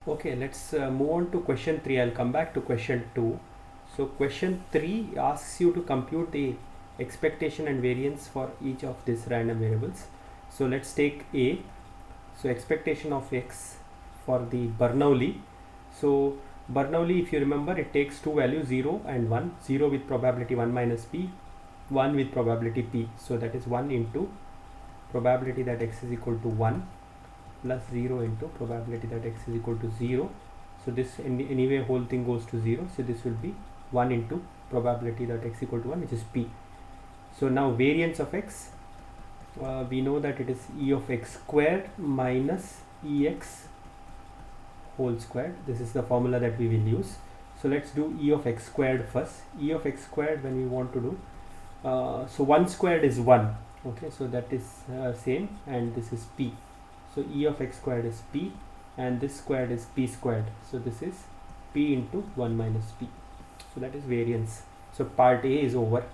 Okay, let's move on to question 3. I'll come back to question 2. So question 3 asks you to compute the expectation and variance for each of these random variables. So let's take A. So expectation of X for the Bernoulli. So Bernoulli, if you remember, it takes two values 0 and 1. 0 with probability 1 minus P, 1 with probability P. So that is 1 into probability that X is equal to 1 plus 0 into probability that X is equal to 0. So this anyway whole thing goes to 0. So this will be 1 into probability that X equal to 1, which is P. So now variance of X, we know that it is E of X squared minus EX whole squared. This is the formula that we will use. So let's do E of X squared first. E of X squared, when we want to do, so 1 squared is 1. Okay, so that is same, and this is P. So E of X squared is P, and this squared is P squared. So this is P into 1 minus P. So that is variance. So part A is over.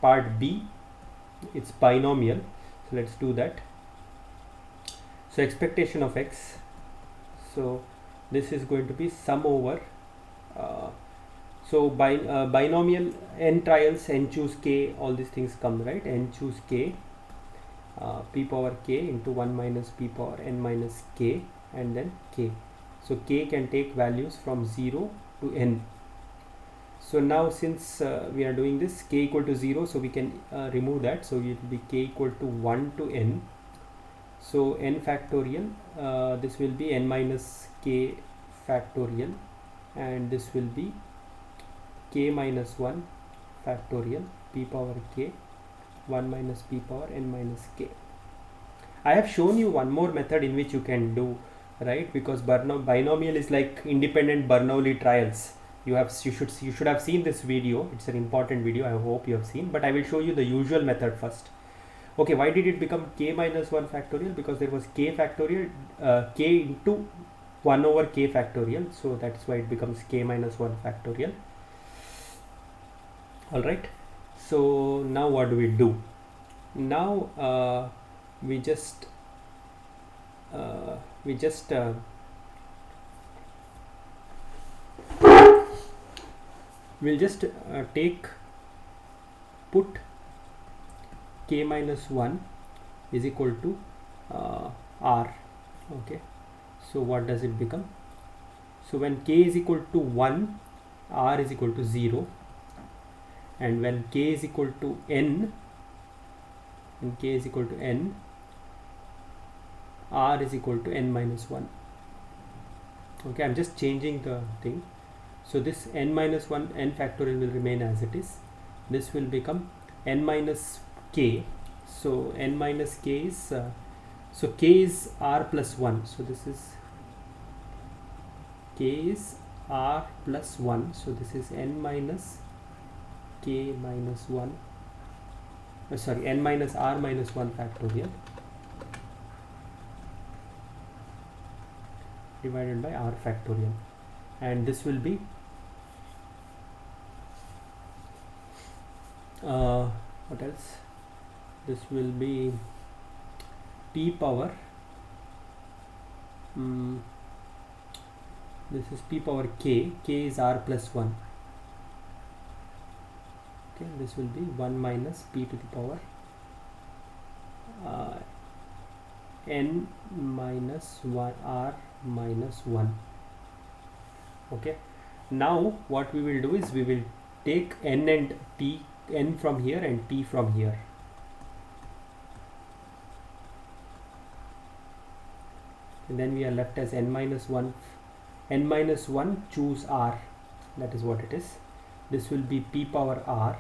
Part B, it's binomial. So let's do that. So expectation of X. So this is going to be sum over. So binomial, n trials, n choose k, all these things come, right? N choose k. P power k into 1 minus p power n minus k, and then k. So k can take values from 0 to n. So now since we are doing this k equal to 0, so we can remove that. So it will be k equal to 1 to n. So n factorial, this will be n minus k factorial, and this will be k minus 1 factorial p power k 1 minus p power n minus k. I have shown you one more method in which you can do, right? Because binomial is like independent Bernoulli trials. You should have seen this video. It's an important video. I hope you have seen, but I will show you the usual method first. Okay, why did it become k minus 1 factorial? Because there was k factorial, k into 1 over k factorial. So that's why it becomes k minus 1 factorial. All right. So now what do we do? Now we just we'll just put k minus 1 is equal to r. Okay, so what does it become? So when k is equal to 1, r is equal to 0, and when k is equal to n, r is equal to n minus 1. Okay, I'm just changing the thing. So this n minus 1, n factorial will remain as it is. This will become n minus k. So n minus k is so k is r plus 1. So this is k is r plus 1. So this is n minus k minus 1. Sorry, n minus r minus 1 factorial divided by r factorial, and this will be what else? This will be p power this is p power k. K is r plus 1. Okay, this will be 1 minus p to the power n minus 1 r minus 1. Okay, now what we will do is we will take n and t, n from here and t from here. And then we are left as n minus 1. N minus 1 choose r, that is what it is. This will be p power r,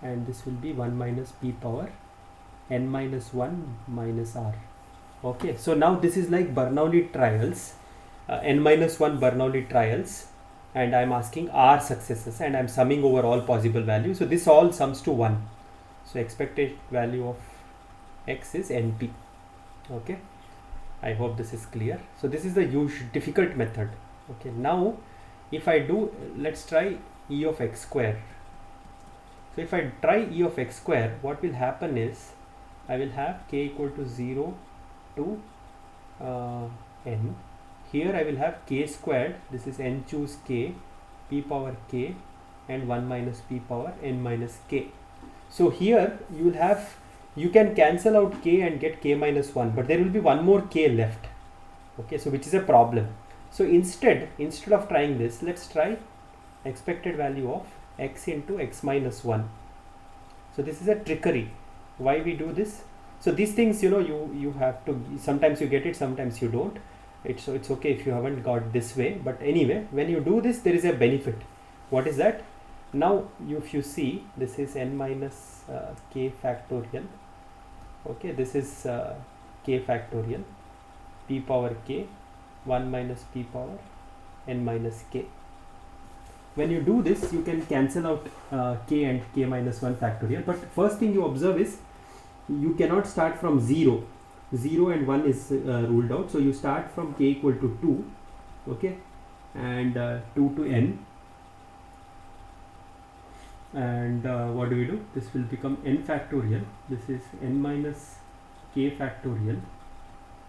and this will be 1 minus p power n minus 1 minus r. Okay, so now this is like Bernoulli trials, n minus 1 Bernoulli trials, and I'm asking r successes, and I'm summing over all possible values. So this all sums to 1. So expected value of x is np. Okay, I hope this is clear. So this is the difficult method. Okay, now if I do, let's try e of x square. So if I try e of x square, what will happen is I will have k equal to 0 to n. here I will have k squared, this is n choose k, p power k, and 1 minus p power n minus k. So here you will have, you can cancel out k and get k minus 1, but there will be one more k left. Okay, so which is a problem. So instead of trying this, let's try expected value of x into x minus 1. So this is a trickery. Why we do this? So these things, you know, you have to, sometimes you get it, sometimes you don't. It's okay if you haven't got this way, but anyway, when you do this, there is a benefit. What is that? Now if you see, this is n minus k factorial. Okay, this is k factorial, p power k, 1 minus p power n minus k. When you do this, you can cancel out k and k minus 1 factorial. But first thing you observe is, you cannot start from 0. 0 and 1 is ruled out. So you start from k equal to 2. Okay, and 2 to n. And what do we do? This will become n factorial. This is n minus k factorial,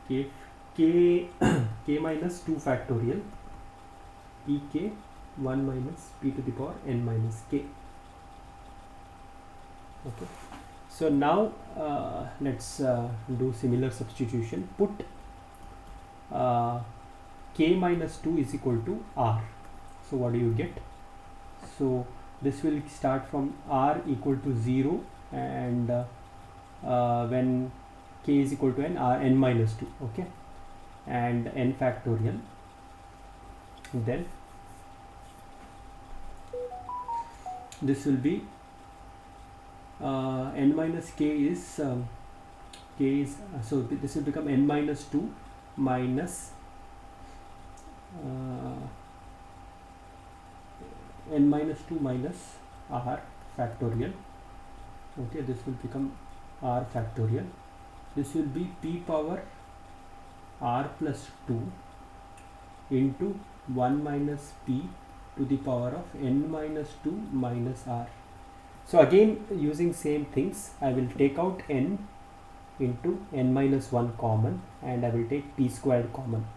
k minus 2 factorial, pk 1 minus p to the power n minus k. Okay, so now let's do similar substitution. Put k minus 2 is equal to r. So what do you get? So this will start from r equal to 0, and when k is equal to n, r n minus 2. Okay, and n factorial. Then this will be n minus k is so this will become n minus 2 minus n minus 2 minus r factorial. Okay, this will become r factorial. This will be p power r plus 2 into 1 minus p to the power of n minus 2 minus r. So again, using same things, I will take out n into n minus 1 common, and I will take p squared common.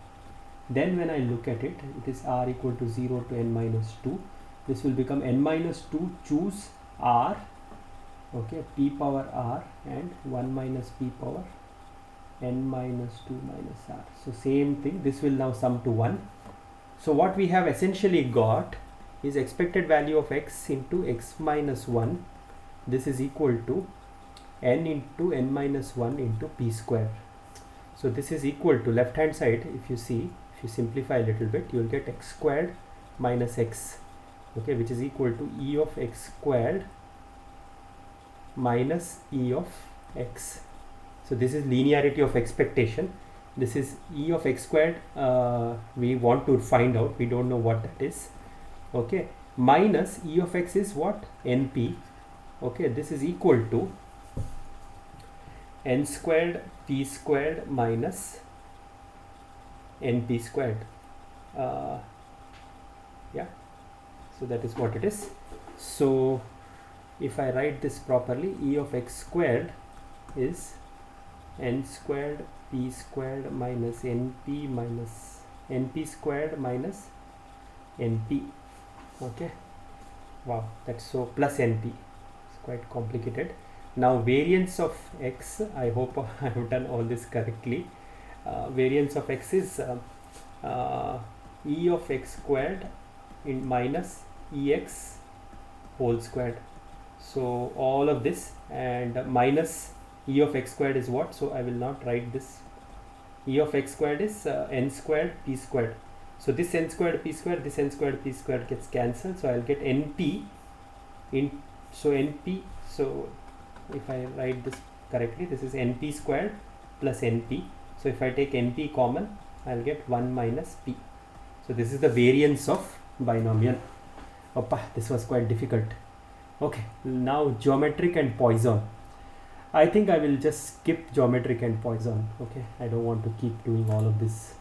Then when I look at it, it is r equal to 0 to n minus 2. This will become n minus 2 choose r, okay, p power r, and 1 minus p power n minus 2 minus r. So same thing, this will now sum to 1. So what we have essentially got is expected value of x into x minus 1. This is equal to n into n minus 1 into p square. So this is equal to, left hand side, if you see, if you simplify a little bit, you will get x squared minus x, okay, which is equal to e of x squared minus e of x. So this is linearity of expectation. This is e of x squared, we want to find out, we don't know what that is. Okay, minus e of x is what? Np. Okay, this is equal to n squared p squared minus np squared. Yeah, so that is what it is. So if I write this properly, e of x squared is n squared p squared minus np minus np squared minus np. Okay, wow, that's so, plus np. It's quite complicated. Now variance of x, I hope I have done all this correctly. Variance of x is e of x squared in minus ex whole squared. So all of this, and minus e of x squared is what? So I will not write this. E of x squared is n squared p squared. So this n squared p squared, this n squared p squared gets cancelled. So I'll get np in, so np, so if I write this correctly, this is np squared plus np. So if I take np common, I'll get 1 minus p. So this is the variance of binomial. Oppa, this was quite difficult. Okay, now geometric and Poisson. I think I will just skip geometric and Poisson. Okay, I don't want to keep doing all of this.